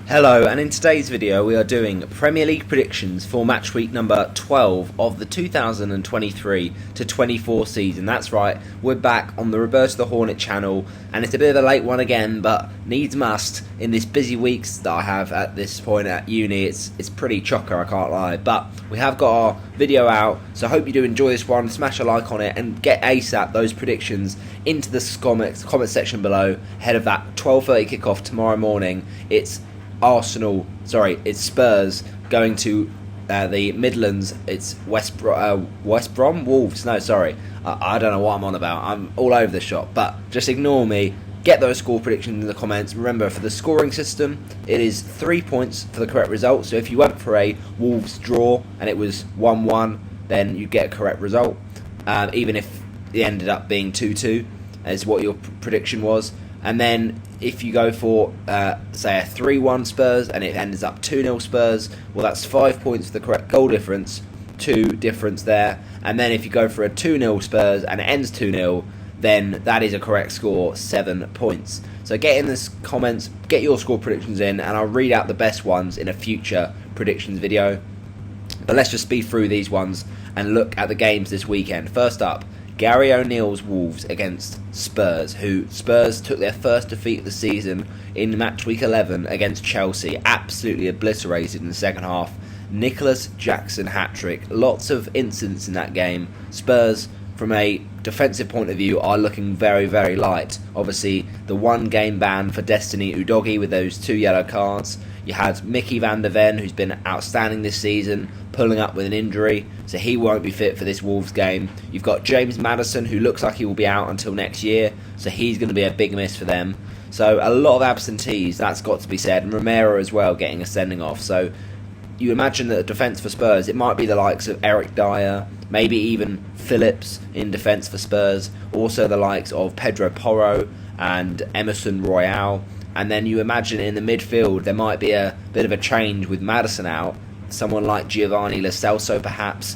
Hello, and in today's video we are doing Premier League predictions for match week number 12 of the 2023-24 season. That's right, we're back on the Reverse the Hornet channel, and it's a bit of a late one again, but needs must in this busy weeks that I have at this point at uni. It's pretty chocker, I can't lie, but we have got our video out, so I hope you do enjoy this one. Smash a like on it and get ASAP those predictions into the comment section below ahead of that 12:30 kickoff tomorrow morning. It's Spurs going to the Midlands. It's West Brom Wolves. No, sorry, I don't know what I'm on about. I'm all over the shop, but just ignore me. Get those score predictions in the comments. Remember, for the scoring system, it is 3 points for the correct result. So if you went for a Wolves draw and it was 1-1, then you get a correct result. Even if it ended up being 2-2, as what your prediction was. And then if you go for, say, a 3-1 Spurs and it ends up 2-0 Spurs, well, that's 5 points for the correct goal difference, 2 difference there. And then if you go for a 2-0 Spurs and it ends 2-0, then that is a correct score, 7 points. So get in the comments, get your score predictions in, and I'll read out the best ones in a future predictions video. But let's just speed through these ones and look at the games this weekend. First up, Gary O'Neill's Wolves against Spurs, who Spurs took their first defeat of the season in match week 11 against Chelsea, absolutely obliterated in the second half. Nicholas Jackson hat-trick, lots of incidents in that game. Spurs, from a defensive point of view, are looking very, very light. Obviously, the one game ban for Destiny Udogie with those 2 yellow cards. You had Mickey van der Ven, who's been outstanding this season, pulling up with an injury, so he won't be fit for this Wolves game. You've got James Maddison, who looks like he will be out until next year, so he's going to be a big miss for them. So a lot of absentees, that's got to be said, and Romero as well getting a sending off. So you imagine that the defence for Spurs, it might be the likes of Eric Dyer, maybe even Phillips in defence for Spurs, also the likes of Pedro Porro and Emerson Royale. And then you imagine in the midfield there might be a bit of a change with Maddison out, someone like Giovanni Lo Celso perhaps.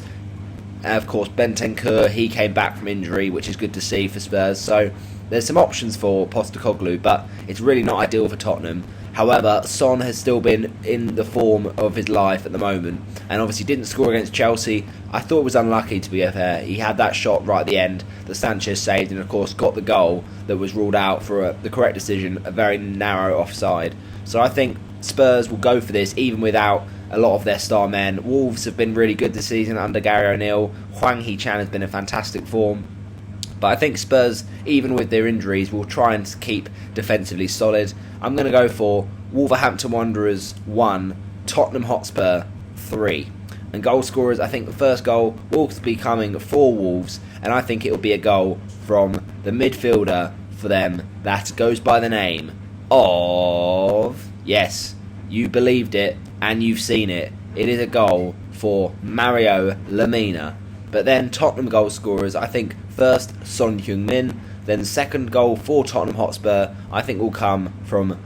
And of course Bentancur, he came back from injury, which is good to see for Spurs. So there's some options for Postecoglou, but it's really not ideal for Tottenham. However, Son has still been in the form of his life at the moment, and obviously didn't score against Chelsea. I thought it was unlucky, to be fair. He had that shot right at the end that Sanchez saved, and of course got the goal that was ruled out for the correct decision, a very narrow offside. So I think Spurs will go for this even without a lot of their star men. Wolves have been really good this season under Gary O'Neill. Hwang Hee-chan has been in fantastic form. But I think Spurs, even with their injuries, will try and keep defensively solid. I'm going to go for Wolverhampton Wanderers 1, Tottenham Hotspur 3. And goal scorers, I think the first goal will be coming for Wolves, and I think it will be a goal from the midfielder for them that goes by the name of... Yes, you believed it and you've seen it. It is a goal for Mario Lemina. But then Tottenham goal scorers, I think first Son Heung-min, then second goal for Tottenham Hotspur, I think will come from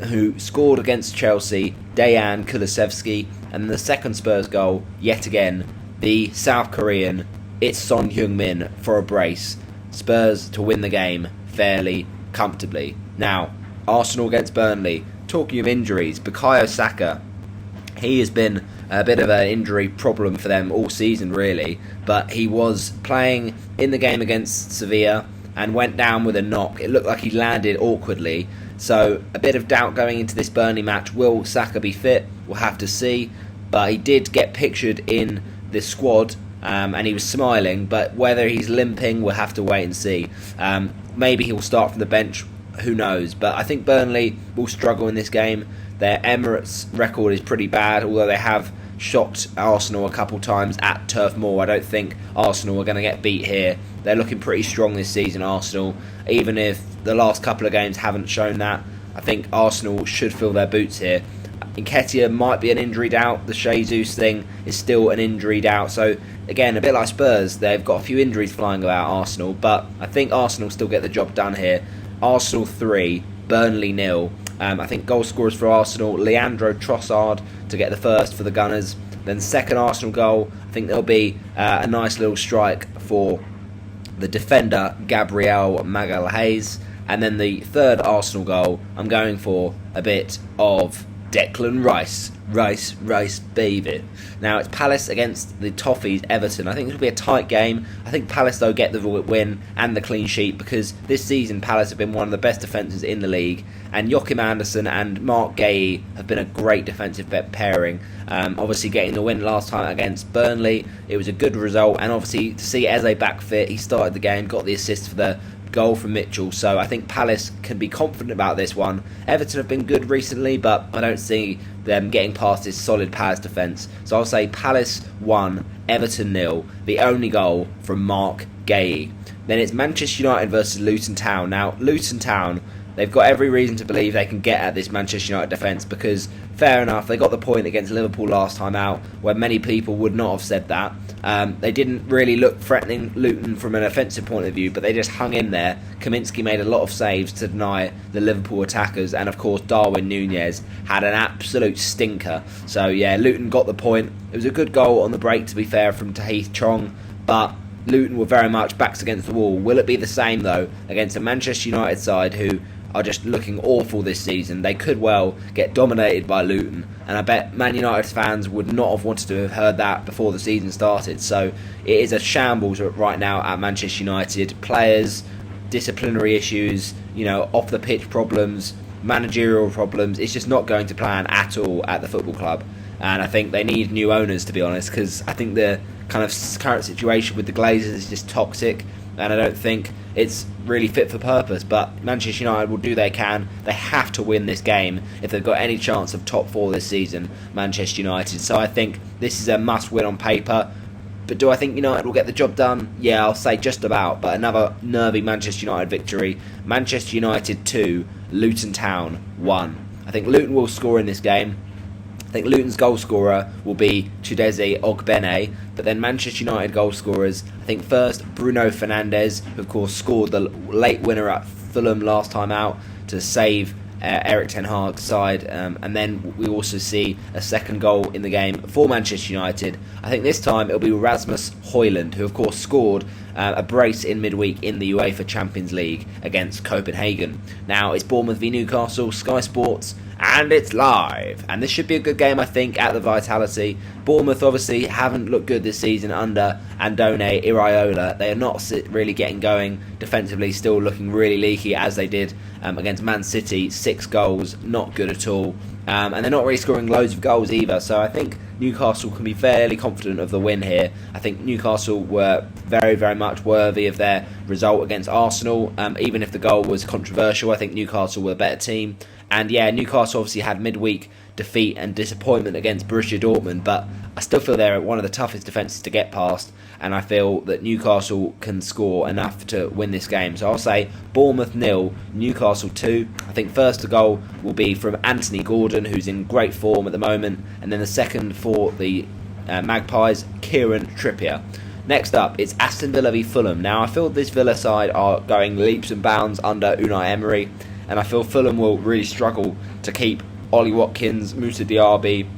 who scored against Chelsea, Dejan Kulusevski, and the second Spurs goal, yet again, the South Korean, it's Son Heung-min for a brace. Spurs to win the game fairly comfortably. Now, Arsenal against Burnley. Talking of injuries, Bukayo Saka, he has been a bit of an injury problem for them all season, really. But he was playing in the game against Sevilla and went down with a knock. It looked like he landed awkwardly. So a bit of doubt going into this Burnley match. Will Saka be fit? We'll have to see. But he did get pictured in the squad and he was smiling. But whether he's limping, we'll have to wait and see. Maybe he will start from the bench. Who knows? But I think Burnley will struggle in this game. Their Emirates record is pretty bad, although they have shocked Arsenal a couple times at Turf Moor. I don't think Arsenal are going to get beat here. They're looking pretty strong this season, Arsenal. Even if the last couple of games haven't shown that, I think Arsenal should fill their boots here. Nketiah might be an injury doubt. The Jesus thing is still an injury doubt. So, again, a bit like Spurs, they've got a few injuries flying about Arsenal. But I think Arsenal still get the job done here. Arsenal 3, Burnley 0. I think goal scorers for Arsenal, Leandro Trossard to get the first for the Gunners. Then second Arsenal goal, I think there'll be a nice little strike for the defender, Gabriel Magalhaes. And then the third Arsenal goal, I'm going for a bit of Declan Rice, baby. Now it's Palace against the Toffees, Everton. I think it'll be a tight game. I think Palace, though, get the win and the clean sheet because this season Palace have been one of the best defences in the league, and Joachim Andersen and Mark Gay have been a great defensive pairing. Obviously getting the win last time against Burnley, it was a good result, and obviously to see Eze back fit, he started the game, got the assist for the goal from Mitchell, so I think Palace can be confident about this one. Everton have been good recently, but I don't see them getting past this solid Palace defence, so I'll say Palace 1, Everton 0, the only goal from Mark Gay. Then it's Manchester United versus Luton Town. Now Luton Town, they've got every reason to believe they can get at this Manchester United defence because, fair enough, they got the point against Liverpool last time out where many people would not have said that. They didn't really look threatening Luton from an offensive point of view, but they just hung in there. Kaminsky made a lot of saves to deny the Liverpool attackers, and of course Darwin Núñez had an absolute stinker. So yeah, Luton got the point. It was a good goal on the break, to be fair, from Tahith Chong, but Luton were very much backs against the wall. Will it be the same, though, against a Manchester United side who are just looking awful this season? They could well get dominated by Luton, and I bet Man United fans would not have wanted to have heard that before the season started. So it is a shambles right now at Manchester United. Players, disciplinary issues, off the pitch problems, managerial problems. It's just not going to plan at all at the football club, and I think they need new owners, to be honest, because I think the kind of current situation with the Glazers is just toxic, and I don't think it's really fit for purpose. But Manchester United will do they can. They have to win this game if they've got any chance of top 4 this season, Manchester United. So I think this is a must win on paper. But do I think United will get the job done? Yeah, I'll say just about, but another nervy Manchester United victory. Manchester United 2, Luton Town 1. I think Luton will score in this game. I think Luton's goal scorer will be Chideze Ogbene, but then Manchester United goal scorers, I think first Bruno Fernandes, who of course scored the late winner at Fulham last time out to save Erik ten Hag's side, and then we also see a second goal in the game for Manchester United. I think this time it'll be Rasmus Højlund, who of course scored a brace in midweek in the UEFA Champions League against Copenhagen. Now it's Bournemouth v Newcastle, Sky Sports, and it's live, and this should be a good game, I think, at the Vitality. Bournemouth obviously haven't looked good this season under Andone Iraola. They are not really getting going defensively, still looking really leaky as they did against Man City. 6 goals, not good at all, and they're not really scoring loads of goals either, so I think Newcastle can be fairly confident of the win here. I think Newcastle were very, very much worthy of their result against Arsenal, even if the goal was controversial. I think Newcastle were a better team. And yeah, Newcastle obviously had midweek defeat and disappointment against Borussia Dortmund, but I still feel they're one of the toughest defences to get past, and I feel that Newcastle can score enough to win this game. So I'll say Bournemouth 0, Newcastle 2. I think first the goal will be from Anthony Gordon, who's in great form at the moment, and then the second for the Magpies, Kieran Trippier. Next up, it's Aston Villa v Fulham. Now, I feel this Villa side are going leaps and bounds under Unai Emery, and I feel Fulham will really struggle to keep Ollie Watkins, Moussa Diaby,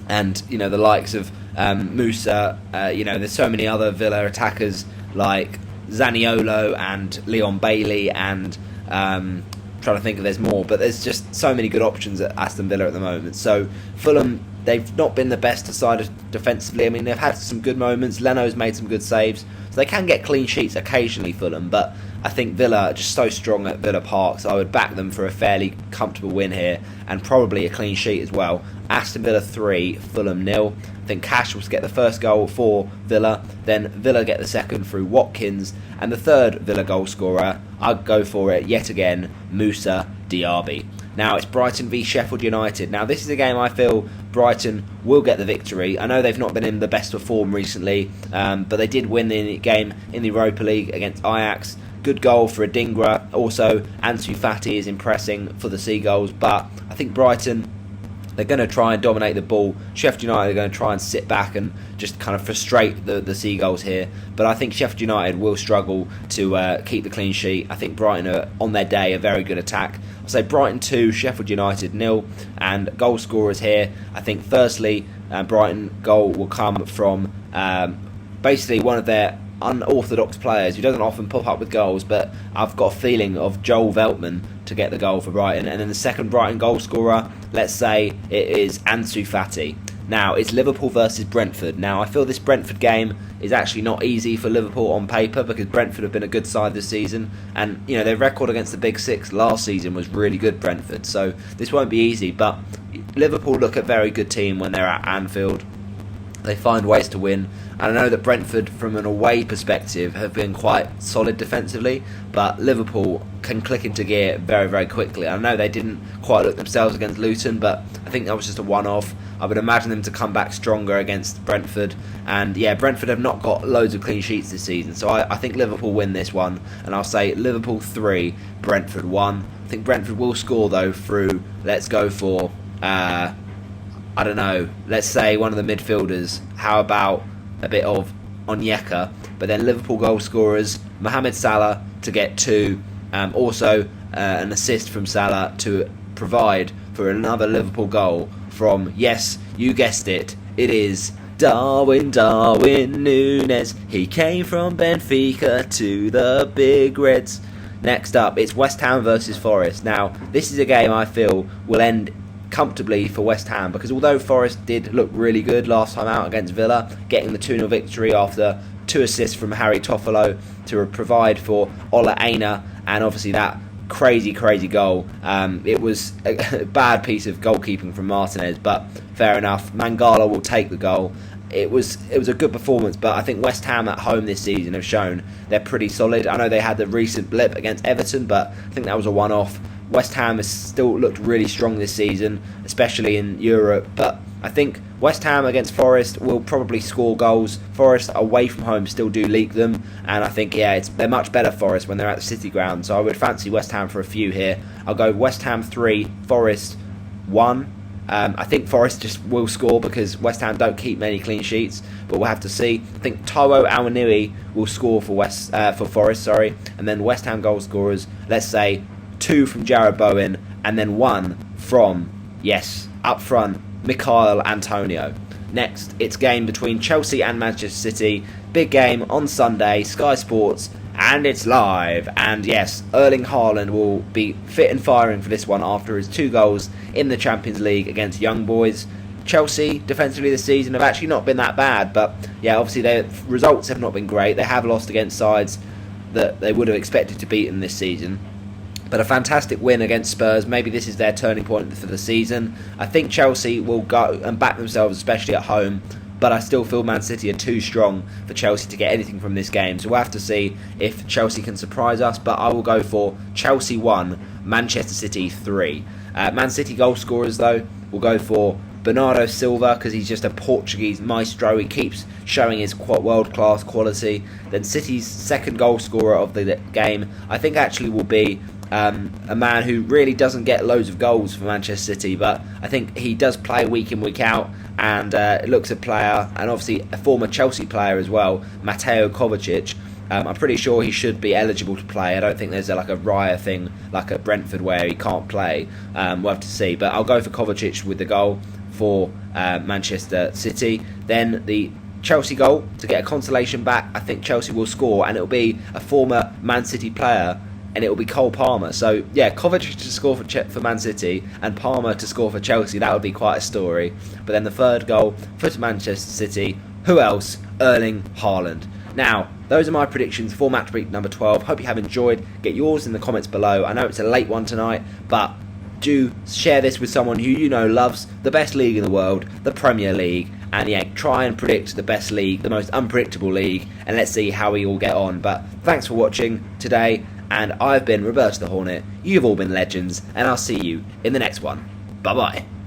and the likes of Moussa. There's so many other Villa attackers like Zaniolo and Leon Bailey, and trying to think if there's more, but there's just so many good options at Aston Villa at the moment. So Fulham, they've not been the best side defensively. I mean, they've had some good moments. Leno's made some good saves, so they can get clean sheets occasionally, Fulham, but I think Villa are just so strong at Villa Park, so I would back them for a fairly comfortable win here, and probably a clean sheet as well. Aston Villa 3, Fulham 0. I think Cash will get the first goal for Villa, then Villa get the second through Watkins, and the third Villa goal scorer, I'd go for it yet again, Moussa Diaby. Now it's Brighton v Sheffield United. Now this is a game I feel Brighton will get the victory. I know they've not been in the best of form recently, but they did win the game in the Europa League against Ajax. Good goal for Adingra. Also, Ansu Fati is impressing for the Seagulls, but I think Brighton, they're going to try and dominate the ball. Sheffield United are going to try and sit back and just kind of frustrate the Seagulls here. But I think Sheffield United will struggle to keep the clean sheet. I think Brighton are, on their day, a very good attack. I'll say Brighton 2, Sheffield United 0. And goal scorers here, I think firstly, Brighton goal will come from basically one of their unorthodox players who doesn't often pop up with goals, but I've got a feeling of Joel Veltman to get the goal for Brighton. And then the second Brighton goal scorer, let's say it is Ansu Fati. Now, it's Liverpool versus Brentford. Now, I feel this Brentford game is actually not easy for Liverpool on paper because Brentford have been a good side this season. And, their record against the Big Six last season was really good, Brentford. So this won't be easy. But Liverpool look a very good team when they're at Anfield. They find ways to win. And I know that Brentford, from an away perspective, have been quite solid defensively, but Liverpool can click into gear very, very quickly. I know they didn't quite look themselves against Luton, but I think that was just a one-off. I would imagine them to come back stronger against Brentford. And yeah, Brentford have not got loads of clean sheets this season, so I think Liverpool win this one. And I'll say Liverpool 3, Brentford 1. I think Brentford will score, though, through, let's go for, I don't know, let's say one of the midfielders. How about a bit of Onyeka? But then Liverpool goal scorers, Mohamed Salah to get 2, also an assist from Salah to provide for another Liverpool goal from, yes, you guessed it, it is Darwin Núñez. He came from Benfica to the Big Reds. Next up, it's West Ham versus Forest. Now, this is a game I feel will end comfortably for West Ham, because although Forest did look really good last time out against Villa, getting the 2-0 victory after 2 assists from Harry Toffolo to provide for Ola Aina, and obviously that crazy goal. It was a bad piece of goalkeeping from Martinez, but fair enough. Mangala will take the goal. It was a good performance, but I think West Ham at home this season have shown they're pretty solid. I know they had the recent blip against Everton, but I think that was a one-off. West Ham has still looked really strong this season, especially in Europe, but I think West Ham against Forest will probably score goals. Forest away from home still do leak them, and I think, they're much better, Forest, when they're at the City Ground, so I would fancy West Ham for a few here. I'll go West Ham 3, Forest 1. I think Forest just will score because West Ham don't keep many clean sheets, but we'll have to see. I think Taiwo Awanui will score for Forest, and then West Ham goal scorers, let's say 2 from Jarrod Bowen, and then 1 from, up front, Michail Antonio. Next, it's game between Chelsea and Manchester City. Big game on Sunday, Sky Sports, and it's live. And yes, Erling Haaland will be fit and firing for this one after his 2 goals in the Champions League against Young Boys. Chelsea, defensively this season, have actually not been that bad, but obviously their results have not been great. They have lost against sides that they would have expected to beat in this season. But a fantastic win against Spurs. Maybe this is their turning point for the season. I think Chelsea will go and back themselves, especially at home. But I still feel Man City are too strong for Chelsea to get anything from this game. So we'll have to see if Chelsea can surprise us. But I will go for Chelsea 1, Manchester City 3. Man City goal scorers, though, will go for Bernardo Silva, because he's just a Portuguese maestro. He keeps showing his world-class quality. Then City's second goal scorer of the game, I think, actually will be a man who really doesn't get loads of goals for Manchester City, but I think he does play week in, week out, and looks a player, and obviously a former Chelsea player as well, Mateo Kovacic. I'm pretty sure he should be eligible to play. I don't think there's a Raya thing like at Brentford where he can't play. We'll have to see, but I'll go for Kovacic with the goal for Manchester City. Then the Chelsea goal to get a consolation back. I think Chelsea will score, and it'll be a former Man City player, and it will be Cole Palmer. So Kovacic to score for Man City and Palmer to score for Chelsea. That would be quite a story. But then the third goal for Manchester City, who else? Erling Haaland. Now, those are my predictions for match week number 12. Hope you have enjoyed. Get yours in the comments below. I know it's a late one tonight, but do share this with someone who you know loves the best league in the world, the Premier League, and try and predict the best league, the most unpredictable league, and let's see how we all get on. But thanks for watching today, and I've been Roberto the Hornet. You've all been legends, and I'll see you in the next one. Bye bye.